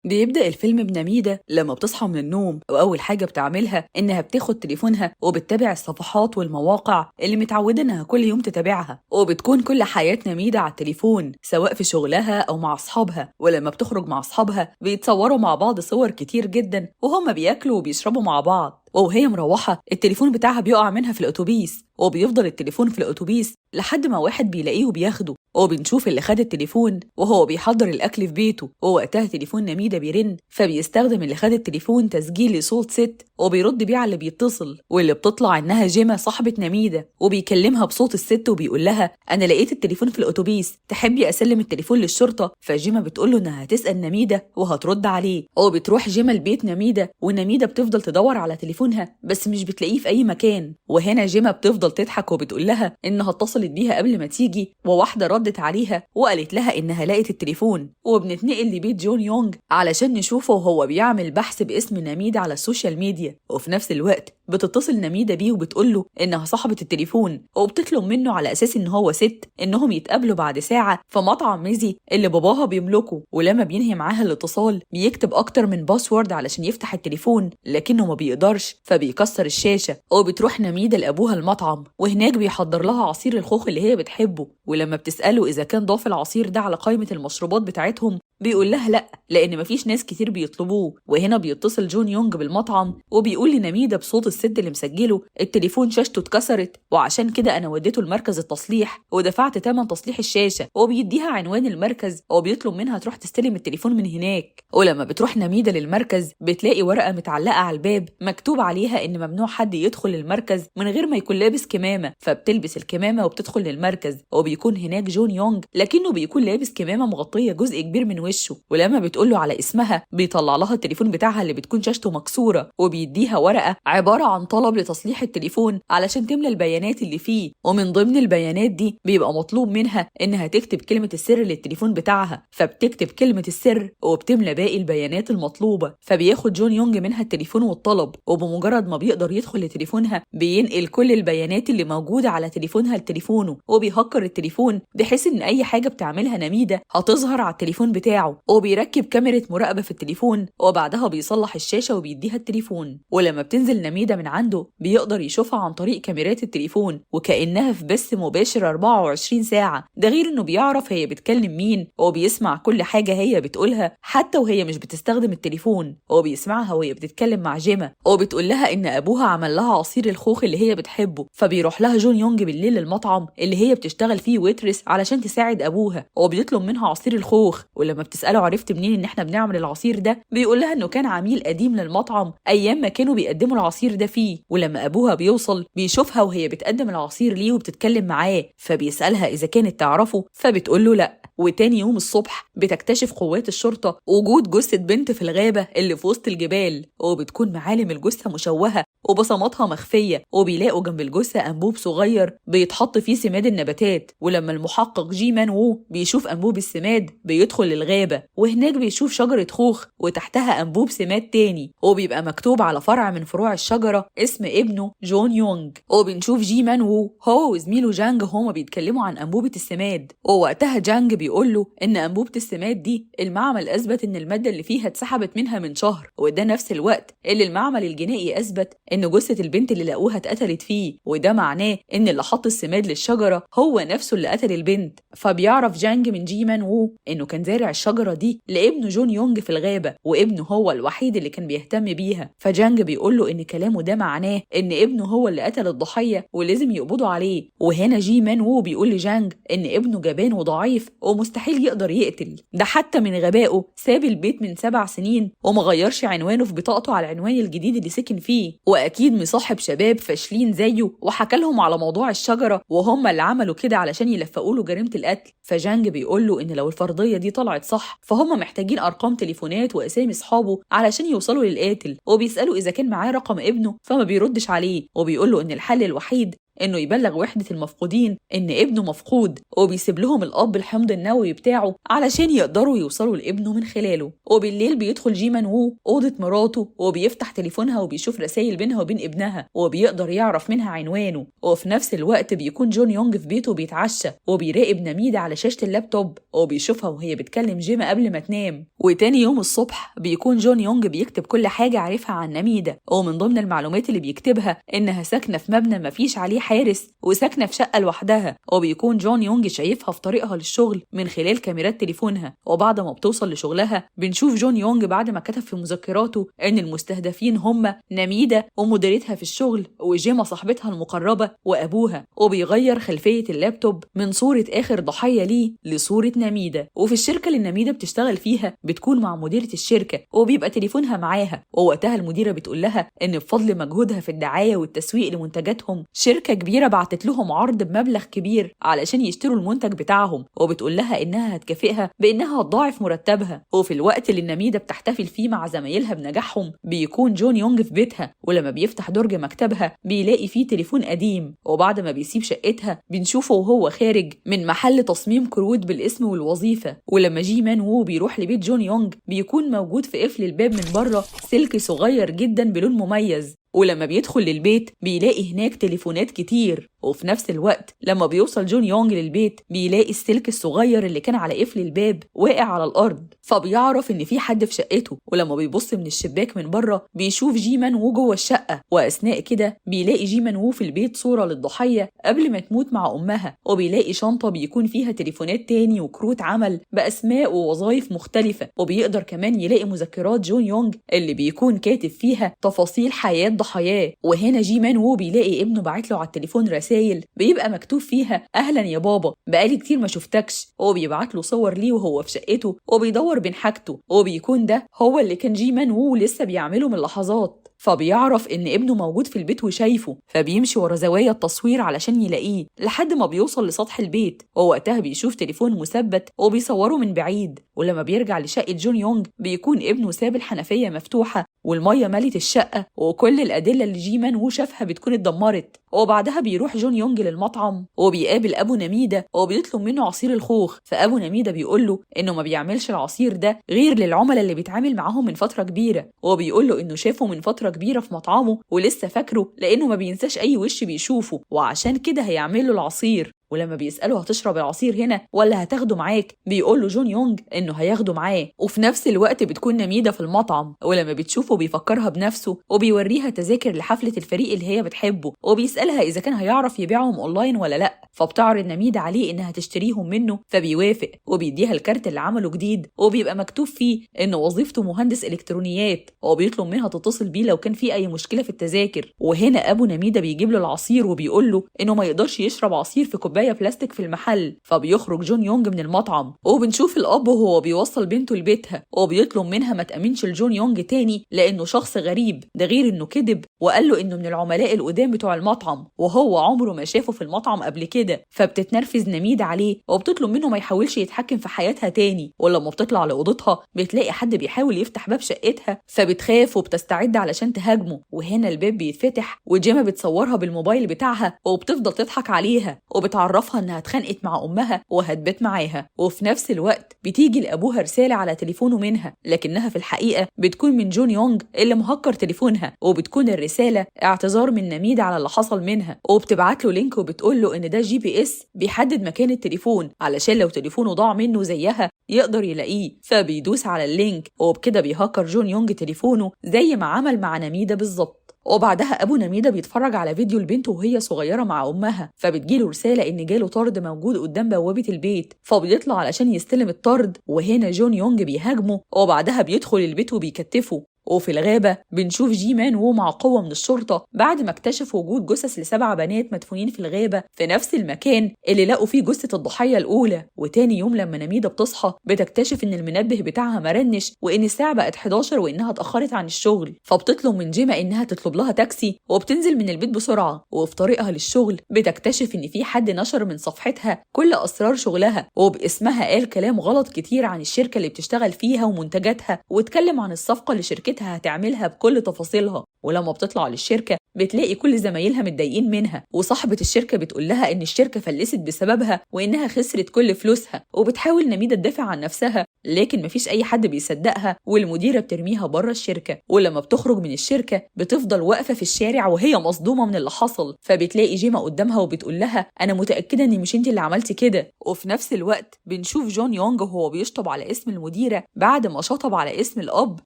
بيبدأ الفيلم بنميدة لما بتصحى من النوم وأول حاجة بتعملها إنها بتاخد تليفونها وبتتابع الصفحات والمواقع اللي متعودة إنها كل يوم تتابعها، وبتكون كل حياة نميدة على التليفون سواء في شغلها أو مع أصحابها. ولما بتخرج مع أصحابها بيتصوروا مع بعض صور كتير جدا وهم بياكلوا وبيشربوا مع بعض، وهي مروحة التليفون بتاعها بيقع منها في الأتوبيس، وبيفضل التليفون في الأتوبيس لحد ما واحد بيلاقيه وبياخده. وبنشوف اللي خد التليفون وهو بيحضر الأكل في بيته، ووقتها تليفون نميدة بيرن، فبيستخدم اللي خد التليفون تسجيل لصوت ست وبيرد بيه على اللي بيتصل، واللي بتطلع إنها جيمة صاحبة نميدة، وبيكلمها بصوت الست وبيقول لها أنا لقيت التليفون في الأتوبيس، تحبي أسلم التليفون للشرطة؟ فجيمة بتقوله إنها هتسأل نميدة وهترد عليه، وبتروح جيمة لبيت نميدة، ونميدة بتفضل تدور على تليفونها بس مش بتلاقيه في أي مكان. وهنا جيمة بتفضل تضحك وبتقول لها إنها اتصلت بيها قبل ما تيجي، وواحدة ردت عليها وقالت لها إنها لقت التليفون. وبنتنقل لبيت جون يونغ علشان نشوفه وهو بيعمل بحث باسم نميدة على السوشيال ميديا، وفي نفس الوقت بتتصل نميدة بيه وبتقوله إنها صاحبة التليفون، وبتطلب منه على أساس إن هو ست إنهم يتقابلوا بعد ساعة في مطعم ميزي اللي باباها بيملكه. ولما بينهي معاها الاتصال بيكتب أكتر من باسورد علشان يفتح التليفون لكنه ما بيقدرش، فبيكسر الشاشة. وبتروح نميدة لأبوها المطعم، وهناك بيحضر لها عصير الخوخ اللي هي بتحبه، ولما بتسأله إذا كان ضاف العصير ده على قائمة المشروبات بتاعتهم بيقول لها لأ لأن مفيش ناس كتير بيطلبوه. وهنا بيتصل جون يونغ بالمطعم وبيقول لنميدة بصوت الست اللي مسجله التليفون شاشته اتكسرت وعشان كده أنا وديته لمركز التصليح ودفعت تمن تصليح الشاشة، وبيديها عنوان المركز وبيطلب منها تروح تستلم التليفون من هناك. ولما بتروح نميدة للمركز بتلاقي ورقة متعلقة على الباب مكتوب عليها إن ممنوع حد يدخل المركز من غير ما يكون لابس كمامة، فبتلبس الكمامة وبتدخل للمركز، وبيكون هناك جون يونغ لكنه بيكون لابس كمامة مغطية جزء كبير من وشه. ولما بتقوله على اسمها بيطلع لها التليفون بتاعها اللي بتكون شاشته مكسورة، وبيديها ورقة عبارة عن طلب لتصليح التليفون علشان تملى البيانات اللي فيه، ومن ضمن البيانات دي بيبقى مطلوب منها إنها تكتب كلمة السر للتليفون بتاعها، فبتكتب كلمة السر وبتملى باقي البيانات المطلوبة. فبياخد جون يونغ منها التليفون والطلب، وبمجرد ما بيقدر يدخل لتليفونها بينقل كل البيانات اللي موجودة على تليفونها لتليفونه، وبيهكر التليفون بحيث إن أي حاجة بتعملها نميدة هتظهر على التليفون بتاعه، وبيركب كاميرا مراقبة في التليفون، وبعدها بيصلح الشاشة وبيديها التليفون. ولما بتنزل نميدة من عنده بيقدر يشوفها عن طريق كاميرات التليفون وكأنها في بث مباشر 24 ساعة، ده غير إنه بيعرف هي بتكلم مين وبيسمع كل حاجة هي بتقولها حتى وهي مش بتستخدم التليفون، وبيسمعها وهي بتتكلم مع جيمة وبتقول لها إن أبوها عمل لها عصير الخوخ اللي هي بتحبه. فبيروح لها جون يونغ بالليل المطعم اللي هي بتشتغل فيه ويترس علشان تساعد أبوها، وبيطلب منها عصير الخوخ. ولما بتسأله عرفت منين إن إحنا بنعمل العصير ده بيقول لها إنه كان عميل قديم للمطعم أيام ما كانوا بيقدموا العصير ده فيه. ولما أبوها بيوصل بيشوفها وهي بتقدم العصير ليه وبتتكلم معاه، فبيسألها إذا كانت تعرفه فبتقول له لأ. وتاني يوم الصبح بتكتشف قوات الشرطة وجود جثة بنت في الغابة اللي في وسط الجبال، وبتكون معالم الجثة مشوهة وبصماتها مخفية، وبيلاقوا جنب الجثة أنبوب صغير بيتحط فيه سماد النباتات. ولما المحقق جي مان وو بيشوف أنبوب السماد بيدخل الغابة، وهناك بيشوف شجرة خوخ وتحتها أنبوب سماد تاني، وبيبقى مكتوب على فرع من فروع الشجرة اسم ابنه جون يونغ. وبنشوف جي مان وو هو وزميله جانج هما بيتكلموا عن أنبوبة السماد، ووقتها جانج بيقوله إن أنبوبة السماد دي المعمل أثبت إن المادة اللي فيها اتسحبت منها من شهر، وده نفس الوقت اللي المعمل الجنائي أثبت إن جثة البنت اللي لقوها اتقتلت فيه، وده معناه إن اللي حط السماد للشجرة هو نفسه اللي قتل البنت. فبيعرف جانج من جي مان وو إنه كان زارع الشجرة دي لابنه جون يونغ في الغابة، وابنه هو الوحيد اللي كان بيهتم بيها. فجانج بيقوله إن كلامه ده معناه إن ابنه هو اللي قتل الضحية ولازم يقبضوا عليه. وهنا جي مان وو بيقول لجانج إن ابنه جبان وضعيف ومستحيل يقدر يقتل، ده حتى من غبائه ساب البيت من 7 سنين ومغيرش عنوانه في بطاقته على العنوان الجديد اللي سكن فيه، وأكيد مصاحب شباب فاشلين زيه وحكى لهم على موضوع الشجرة وهم اللي عملوا كده علشان يلفقوا له جريمة القتل. فجانج بيقول له إن لو الفرضية دي طلعت صح فهم محتاجين أرقام تليفونات وأسامي أصحابه علشان يوصلوا للقاتل، وبيسألوا إذا كان معاه رقم ابنه فما بيردش عليه، وبيقول له إن الحل الوحيد إنه يبلغ وحدة المفقودين إن ابنه مفقود، وبيسيب لهم الأب الحمض النووي بتاعه علشان يقدروا يوصلوا لابنه من خلاله. وبالليل بيدخل جي مان وو أوضة مراته وبيفتح تليفونها وبيشوف رسائل بينها وبين ابنها وبيقدر يعرف منها عنوانه. وفي نفس الوقت بيكون جون يونج في بيته بيتعشى وبيراقب نميدة على شاشة اللابتوب وبيشوفها وهي بتكلم جيما قبل ما تنام. وتاني يوم الصبح بيكون جون يونج بيكتب كل حاجة عارفها عن نميدة، ومن ضمن المعلومات اللي بيكتبها إنها ساكنة في مبنى مفيش عليه حارس وساكنة في شقة لوحدها. وبيكون جون يونج شايفها في طريقها للشغل من خلال كاميرات تليفونها. وبعد ما بتوصل لشغلها بنشوف جون يونج بعد ما كتب في مذكراته إن المستهدفين هم نميدة ومديرتها في الشغل وجيما صاحبتها المقربة وأبوها، وبيغير خلفية اللابتوب من صورة آخر ضحية ليه لصورة نميدة. وفي الشركة اللي نميدة بتشتغل فيها بتكون مع مديرة الشركة وبيبقى تليفونها معاها، ووقتها المديرة بتقول لها إن بفضل مجهودها في الدعاية والتسويق لمنتجاتهم شركة كبيرة بعتت لهم عرض بمبلغ كبير علشان يشتروا المنتج بتاعهم، وبتقول لها إنها هتكافئها بإنها هتضاعف مرتبها. وفي الوقت اللي نميدة بتحتفل فيه مع زمايلها بنجاحهم بيكون جون يونج في بيتها، ولما بيفتح درج مكتبها بيلاقي فيه تليفون قديم. وبعد ما بيسيب شقتها بنشوفه وهو خارج من محل تصميم كروت بالاسم والوظيفة. ولما جي مان وو بيروح لبيت جون يونج بيكون موجود في قفل الباب من بره سلك صغير جدا بلون مميز، ولما بيدخل للبيت بيلاقي هناك تليفونات كتير. وفي نفس الوقت لما بيوصل جون يونج للبيت بيلاقي السلك الصغير اللي كان على قفل الباب واقع على الأرض، فبيعرف إن في حد في شقته. ولما بيبص من الشباك من بره بيشوف جي مان وو جوه الشقة، وأثناء كده بيلاقي جي مان وو في البيت صورة للضحية قبل ما تموت مع أمها، وبيلاقي شنطة بيكون فيها تليفونات تاني وكروت عمل بأسماء ووظائف مختلفة، وبيقدر كمان يلاقي مذكرات جون يونج اللي بيكون كاتب فيها تفاصيل حياة ضحاياه. وهنا جي مان وو بيلاقي ابنه باعت له على التليفون رسائل بيبقى مكتوب فيها أهلا يا بابا بقالي كتير ما شفتكش، وبيبعت له صور ليه وهو في شقته وبيدور بين حاجته، وبيكون ده هو اللي كان جي مان وو لسه بيعمله من لحظات. فبيعرف إن ابنه موجود في البيت وشايفه، فبيمشي ورا زوايا التصوير علشان يلاقيه لحد ما بيوصل لسطح البيت، ووقتها بيشوف تليفون مثبت وبيصوره من بعيد. ولما بيرجع لشقة جون يونج بيكون ابنه ساب الحنفية مفتوحة والمية ملت الشقة، وكل الأدلة اللي جي مان وو شافها بتكون اتدمرت. وبعدها بيروح جون يونج للمطعم وبيقابل أبو نميدة وبيطلب منه عصير الخوخ، فأبو نميدة بيقول له إنه ما بيعملش العصير ده غير للعملاء اللي بيتعامل معاهم من فترة كبيرة، وبيقول له إنه شافه من فترة كبيرة في مطعمه ولسه فاكره لأنه ما بينساش أي وش بيشوفه، وعشان كده هيعمل له العصير. ولما بيسأله هتشرب العصير هنا ولا هتاخده معاك بيقول له جون يونج إنه هياخده معاه. وفي نفس الوقت بتكون نميدة في المطعم، ولما بتشوفه بيفكرها بنفسه وبيوريها تذاكر لحفلة الفريق اللي هي بتحبه، وبيسألها إذا كان هيعرف يبيعهم أونلاين ولا لأ، فبتعرض نميدة عليه إنها تشتريهم منه فبيوافق، وبيديها الكارت اللي عمله جديد وبيبقى مكتوب فيه إن وظيفته مهندس إلكترونيات، وبيطلب منها تتصل بيه لو كان في أي مشكلة في التذاكر. وهنا أبو نميدة بيجيب له العصير وبيقول له إنه ما يقدرش يشرب عصير في كوباية بلاستيك في المحل، فبيخرج جون يونج من المطعم. وبنشوف الأب وهو بيوصل بنته لبيتها وبيطلب منها ما تأمنش لجون يونج تاني لأنه شخص غريب، ده غير إنه كذب وقال له إنه من العملاء القدام بتوع المطعم وهو عمره ما شافه في المطعم قبل كده. فبتتنرفز نميدة عليه وبتطلب منه ما يحاولش يتحكم في حياتها تاني. ولما بتطلع لأوضتها بتلاقي حد بيحاول يفتح باب شقتها فبتخاف وبتستعد علشان تهاجمه. وهنا الباب بيتفتح وجيما بتصورها بالموبايل بتاعها وبتفضل تضحك عليها وبتعرفها إنها اتخانقت مع أمها وهتبات معاها. وفي نفس الوقت بتيجي لأبوها رسالة على تليفونه منها، لكنها في الحقيقة بتكون من جون يونج اللي مهكر تليفونها، وبتكون الرسالة اعتذار من نميدة على اللي حصل منها، وبتبعت له لينك وبتقول له إن ده GPS بيحدد مكان التليفون علشان لو تليفونه ضاع منه زيها يقدر يلاقيه. فبيدوس على اللينك وبكده بيهكر جون يونج تليفونه زي ما عمل مع نميدة بالظبط. وبعدها أبو نميدة بيتفرج على فيديو لبنته وهي صغيرة مع أمها، فبتجيله رسالة إن جاله طرد موجود قدام بوابة البيت، فبيطلع علشان يستلم الطرد. وهنا جون يونج بيهاجمه وبعدها بيدخل البيت وبيكتفه. وفي الغابة بنشوف جي مان وو مع قوة من الشرطة بعد ما اكتشف وجود جثث ل7 بنات مدفونين في الغابة في نفس المكان اللي لقوا فيه جثة الضحية الأولى. وتاني يوم لما نميدة بتصحى بتكتشف إن المنبه بتاعها مرنش وإن الساعة بقت 11 وإنها اتأخرت عن الشغل، فبتطلب من جيما إنها تطلب لها تاكسي وبتنزل من البيت بسرعة. وفي طريقها للشغل بتكتشف إن في حد نشر من صفحتها كل أسرار شغلها وباسمها قال كلام غلط كتير عن الشركة اللي بتشتغل فيها ومنتجاتها، واتكلم عن الصفقة اللي شركتها هتعملها بكل تفاصيلها. ولما بتطلع للشركة بتلاقي كل زمايلها متضايقين منها، وصاحبة الشركة بتقول لها إن الشركة فلست بسببها وإنها خسرت كل فلوسها، وبتحاول نميدة تدافع عن نفسها لكن مفيش أي حد بيصدقها، والمديرة بترميها بره الشركة. ولما بتخرج من الشركة بتفضل واقفة في الشارع وهي مصدومة من اللي حصل، فبتلاقي جيما قدامها وبتقول لها أنا متأكدة إن مش انت اللي عملتي كده. وفي نفس الوقت بنشوف جون يونج وهو بيشطب على اسم المديرة بعد ما شطب على اسم الأب،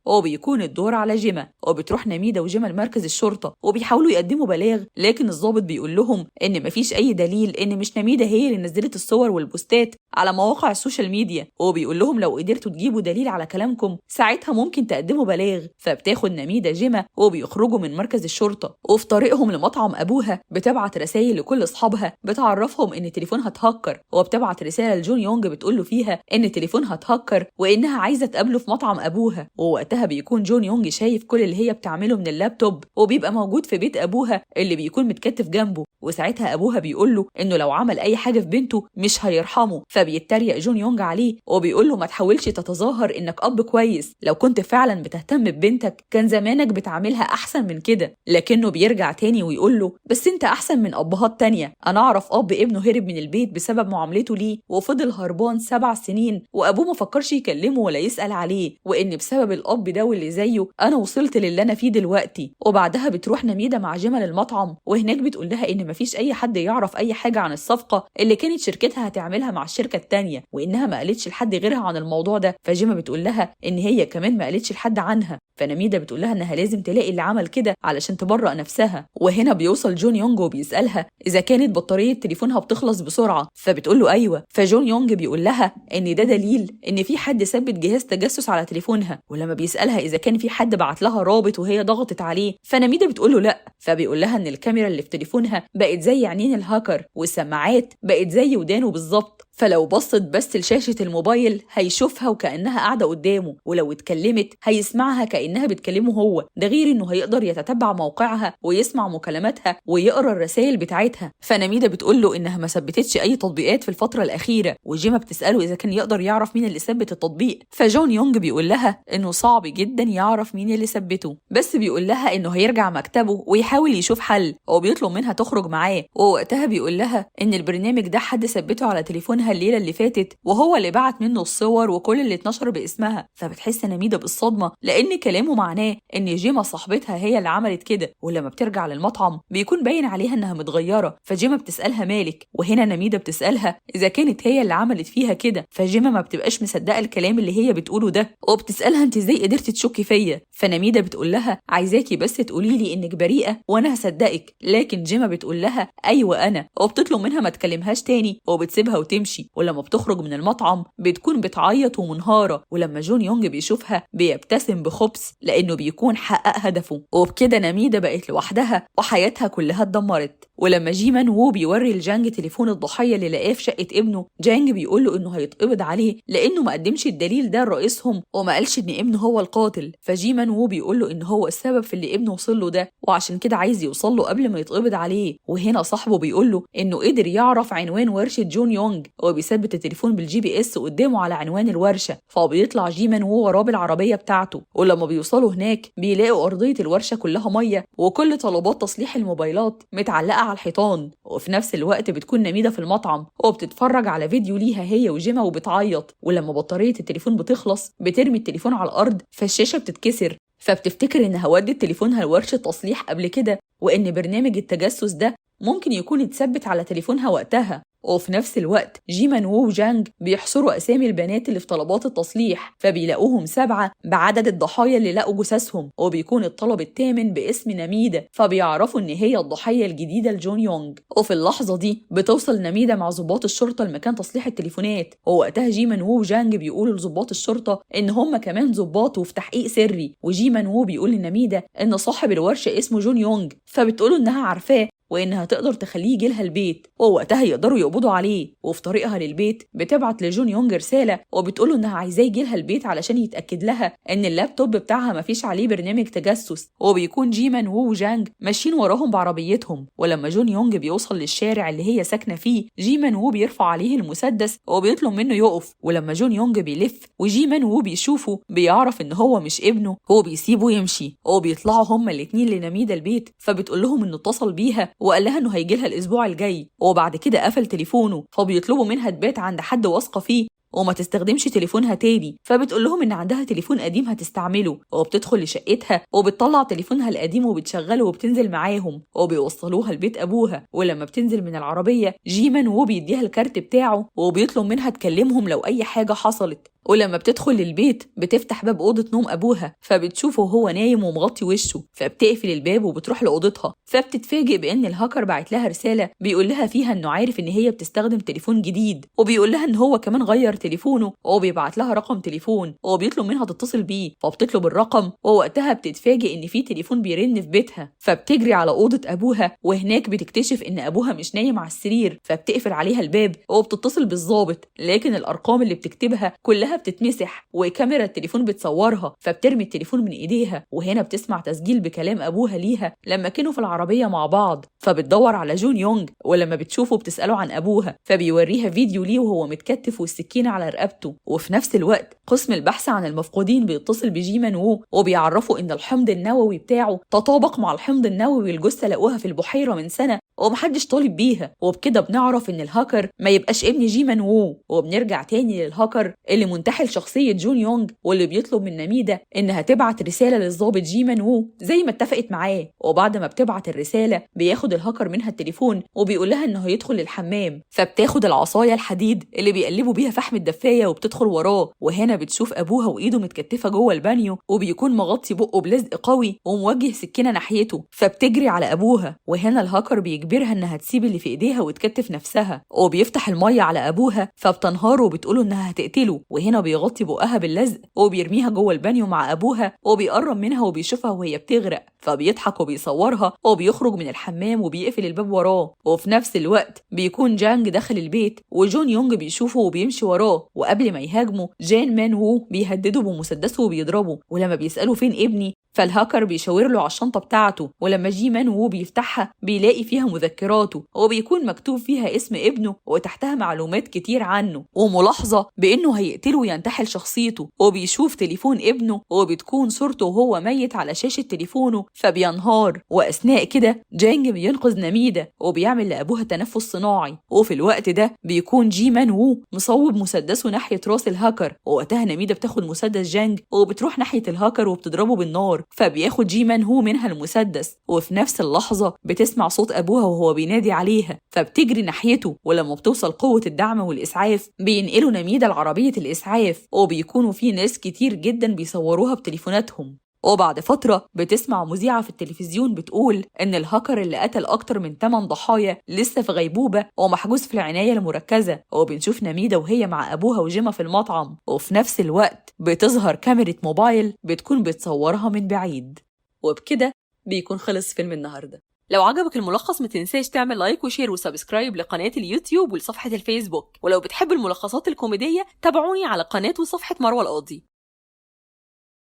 وبيكون الدور على جيما، وبتروح نميدة وجيما لمركز الشرطة وبيحاولوا يقدموا بلاغ، لكن الضابط بيقول لهم إن مفيش أي دليل إن مش نميدة هي اللي نزلت الصور والبوستات على مواقع السوشيال ميديا، وبيقول لهم لو قدرتوا تجيبوا دليل على كلامكم ساعتها ممكن تقدموا بلاغ. فبتاخد نميدة جيما وبيخرجوا من مركز الشرطة، وفي طريقهم لمطعم أبوها بتبعت رسائل لكل أصحابها بتعرفهم إن تليفونها اتهكر، وبتبعت رسالة لجون يونج بتقول له فيها إن تليفونها اتهكر وإنها عايزة تقابله في مطعم أبوها. ووقتها بيكون جون يونج شايف كل اللي هي بتعمله من اللابتوب، وبيبقى موجود في بيت أبوها اللي بيكون متكتف جنبه، وساعتها أبوها بيقول له إنه لو عمل أي حاجة في بنته مش هيرحمه. فبيتريق جون يونج عليه وبيقول له ما تحاولش تتظاهر إنك أب كويس، لو كنت فعلا بتهتم ببنتك كان زمانك بتعاملها أحسن من كده. لكنه بيرجع تاني ويقول له بس أنت أحسن من أبهات تانية، أنا أعرف أب ابنه هرب من البيت بسبب معاملته ليه وفضل هربان 7 سنين وأبوه ما فكرش يكلمه ولا يسأل عليه، وإن بسبب الأب ده واللي زيه أنا وصلت للي أنا فيه دلوقتي. وبعدها بتروح نميدة مع جيما للمطعم، وهناك بتقول لها إن مفيش أي حد يعرف أي حاجة عن الصفقة اللي كانت شركتها هتعملها مع الشركة التانية، وإنها ما قالتش لحد غيرها عن الموضوع ده. فجيما بتقول لها إن هي كمان ما قالتش لحد عنها، فنميدة بتقول لها إنها لازم تلاقي اللي عمل كده علشان تبرأ نفسها. وهنا بيوصل جون يونج وبيسألها إذا كانت بطارية تليفونها بتخلص بسرعة، فبتقول له أيوة. فجون يونج بيقول لها إن ده دليل إن في حد ثبت جهاز تجسس على تليفونها، ولما بيسألها إذا كان في حد بعت لها رابط وهي ضغطت عليه، فنميدة بتقول له لأ. فبيقول لها إن الكاميرا اللي في تليفونها بقت زي عينين الهاكر، والسماعات بقت زي ودانه بالظبط، فلو بصت بس لشاشة الموبايل هيشوفها وكأنها قاعدة قدامه، ولو اتكلمت هيسمعها كأنها بتكلمه هو. ده غير إنه هيقدر يتتبع موقعها ويسمع مكالماتها ويقرأ الرسائل بتاعتها. فنميدة بتقول له إنها ما ثبتتش أي تطبيقات في الفترة الأخيرة، وجيما بتسأله إذا كان يقدر يعرف مين اللي ثبت التطبيق، فجون يونج بيقول لها إنه صعب جدا يعرف مين اللي ثبته، بس بيقول لها إنه هيرجع مكتبه ويحاول يشوف حل، وبيطلب منها تخرج معاه. ووقتها بيقول لها إن البرنامج ده حد ثبته على تليفونها الليلة اللي فاتت، وهو اللي بعت منه الصور وكل اللي اتنشر باسمها. فبتحس نميدة بالصدمة لأن كلامه معناه إن جيما صاحبتها هي اللي عملت كده. ولما بترجع للمطعم بيكون باين عليها إنها متغيرة، فجيما بتسألها مالك، وهنا نميدة بتسألها إذا كانت هي اللي عملت فيها كده، فجيما ما بتبقاش مصدقة الكلام اللي هي بتقوله ده، وبتسألها أنت إزاي قدرتي تشكي فيا. فنميدة بتقول لها عايزاكي بس تقولي لي إنك بريئة وأنا هصدقك، لكن جيما بتقول لها أيوة أنا، وبتطلب منها ما تكلمهاش تاني وبتسيبها وتمشي. ولما بتخرج من المطعم بتكون بتعيط ومنهارة، ولما جون يونج بيشوفها بيبتسم بخبث لأنه بيكون حقق هدفه. وبكده نميدة بقت لوحدها وحياتها كلها اتدمرت. ولما جيمان وو بيوري لجانج تليفون الضحية اللي لقاه في شقة ابنه، جانج بيقول له إنه هيتقبض عليه لأنه ما قدمش الدليل ده لرئيسهم وما قالش إن ابنه هو القاتل. فجيمان وو بيقول له إن هو السبب في اللي ابنه وصل له ده، وعشان كده عايز يوصل له قبل ما يتقبض عليه. وهنا صاحبه بيقول له إنه قدر يعرف عنوان ورشة جون يونج، وبيثبت التليفون بالGPS قدامه على عنوان الورشة، فبيطلع جيمان وو وراه بالعربية بتاعته. ولما بيوصلوا هناك بيلاقوا أرضية الورشة كلها مية وكل طلبات تصليح الموبايلات متعلقة على الحيطان. وفي نفس الوقت بتكون نميدة في المطعم وبتتفرج على فيديو ليها هي وجيما وبتعيط، ولما بطارية التليفون بتخلص بترمي التليفون على الأرض فالشاشة بتتكسر، فبتفتكر إنها ودت تليفونها لورشة تصليح قبل كده، وإن برنامج التجسس ده ممكن يكون اتثبت على تليفونها وقتها. وفي نفس الوقت جيمان وو وجانج بيحصروا أسامي البنات اللي في طلبات التصليح، فبيلاقوهم 7 بعدد الضحايا اللي لقوا جثثهم، وبيكون الطلب الثامن باسم نميدة، فبيعرفوا إن هي الضحية الجديدة لجون يونج. وفي اللحظة دي بتوصل نميدة مع ضباط الشرطة لمكان تصليح التليفونات، ووقتها جيمان وو وجانج بيقولوا لضباط الشرطة إن هم كمان ضباط وفي تحقيق سري، وجيمان وو بيقول لنميدة إن صاحب الورشة اسمه جون يونج، فبتقوله إنها عارفاه وإنها تقدر تخليه يجيلها البيت، ووقتها يقدروا يقبضوا عليه. وفي طريقها للبيت بتبعت لجون يونج رسالة وبتقوله إنها عايزاه يجيلها البيت علشان يتأكد لها إن اللابتوب بتاعها مفيش عليه برنامج تجسس. وبيكون جيمان وو وجانج ماشيين وراهم بعربيتهم، ولما جون يونج بيوصل للشارع اللي هي ساكنة فيه جيمان وو بيرفع عليه المسدس وبيطلب منه يقف. ولما جون يونج بيلف وجيمان وو بيشوفه بيعرف إن هو مش ابنه، هو بيسيبه يمشي. وبيطلعوا هما الاتنين لنميدة البيت، فبتقول لهم إنه اتصل بيها وقال لها إنه هيجيلها الأسبوع الجاي، وبعد كده قفل تليفونه. فبيطلبوا منها تبات عند حد واثقة فيه وما تستخدمش تليفونها تاني. فبتقول لهم ان عندها تليفون قديم هتستعمله، وبتدخل لشقتها وبتطلع تليفونها القديم وبتشغله وبتنزل معاهم وبيوصلوها لبيت ابوها. ولما بتنزل من العربيه جيمان وو بيديها الكارت بتاعه وبيطلب منها تكلمهم لو اي حاجه حصلت. ولما بتدخل للبيت بتفتح باب أوضة نوم أبوها فبتشوفه وهو نايم ومغطي وشه، فبتقفل الباب وبتروح لأوضتها. فبتتفاجئ بأن الهاكر بعت لها رسالة بيقول لها فيها إنه عارف إن هي بتستخدم تليفون جديد، وبيقول لها إن هو كمان غير تليفونه، وبيبعت لها رقم تليفون وبيطلب منها تتصل بيه. فبتطلب الرقم ووقتها بتتفاجئ إن في تليفون بيرن في بيتها. فبتجري على أوضة أبوها وهناك بتكتشف إن أبوها مش نايم على السرير، فبتقفل عليها الباب وبتتصل بالظابط، لكن الأرقام اللي بتكتبها كلها بتتمسح وكاميرا التليفون بتصورها. فبترمي التليفون من ايديها، وهنا بتسمع تسجيل بكلام ابوها ليها لما كانوا في العربيه مع بعض. فبتدور على جون يونج ولما بتشوفه بتساله عن ابوها، فبيوريها فيديو ليه وهو متكتف والسكينه على رقبته. وفي نفس الوقت قسم البحث عن المفقودين بيتصل بجيمان وو وبيعرفوا ان الحمض النووي بتاعه تطابق مع الحمض النووي الجثه لقوها في البحيره من سنه ومحدش طالب بيها. وبكده بنعرف ان الهاكر ما يبقاش ابن جيمان وو. وبنرجع تاني للهاكر اللي منتحل شخصية جون يونج واللي بيطلب من نميدة انها تبعت رسالة للضابط جيمان وو زي ما اتفقت معاه. وبعد ما بتبعت الرسالة بياخد الهاكر منها التليفون وبيقول لها انه هيدخل الحمام، فبتاخد العصاية الحديد اللي بيقلبوا بيها فحم الدفاية وبتدخل وراه. وهنا بتشوف ابوها وايده متكتفة جوه البانيو وبيكون مغطي بقه بلزق قوي وموجه سكينة ناحيته، فبتجري على ابوها. وهنا الهاكر بيجبرها انها تسيب اللي في ايديها وتكتف نفسها، وبيفتح المية على ابوها فبتنهار وبتقوله انها هتقتله. وهنا بيغطي بقها باللزق وبيرميها جوه البانيو مع ابوها وبيقرب منها وبيشوفها وهي بتغرق، فبيضحك وبيصورها وبيخرج من الحمام وبيقفل الباب وراه. وفي نفس الوقت بيكون جانج داخل البيت وجون يونج بيشوفه وبيمشي وراه، وقبل ما يهاجمه جان مان وو بيهدده بمسدسه وبيضربه. ولما بيسأله فين ابني فالهاكر بيشاور له على الشنطة بتاعته، ولما جيمان وو بيفتحها بيلاقي فيها مذكراته وبيكون مكتوب فيها اسم ابنه وتحتها معلومات كتير عنه وملاحظة بأنه هيقتله وينتحل شخصيته. وبيشوف تليفون ابنه وبتكون صورته وهو ميت على شاشة تليفونه فبينهار. وأثناء كده جانج بينقذ نميدة وبيعمل لأبوها تنفس صناعي، وفي الوقت ده بيكون جيمان وو مصوب مسدسه ناحية راس الهاكر. ووقتها نميدة بتاخد مسدس جانج وبتروح ناحية الهاكر وبتضربه بالنار، فبياخد جيمان هو منها المسدس. وفي نفس اللحظة بتسمع صوت أبوها وهو بينادي عليها فبتجري ناحيته، ولما بتوصل قوة الدعم والإسعاف بينقلوا نميدة لعربية الإسعاف وبيكونوا فيه ناس كتير جدا بيصوروها بتليفوناتهم. وبعد فترة بتسمع مذيعة في التلفزيون بتقول إن الهاكر اللي قتل أكتر من 8 ضحايا لسه في غيبوبة ومحجوز في العناية المركزة. وبنشوف نميدة وهي مع أبوها وجيما في المطعم، وفي نفس الوقت بتظهر كاميرا موبايل بتكون بتصورها من بعيد. وبكده بيكون خلص فيلم النهاردة. لو عجبك الملخص ما تنساش تعمل لايك وشير وسبسكرايب لقناة اليوتيوب ولصفحة الفيسبوك، ولو بتحب الملخصات الكوميدية تابعوني على قناة وصفحة مروة القاضي.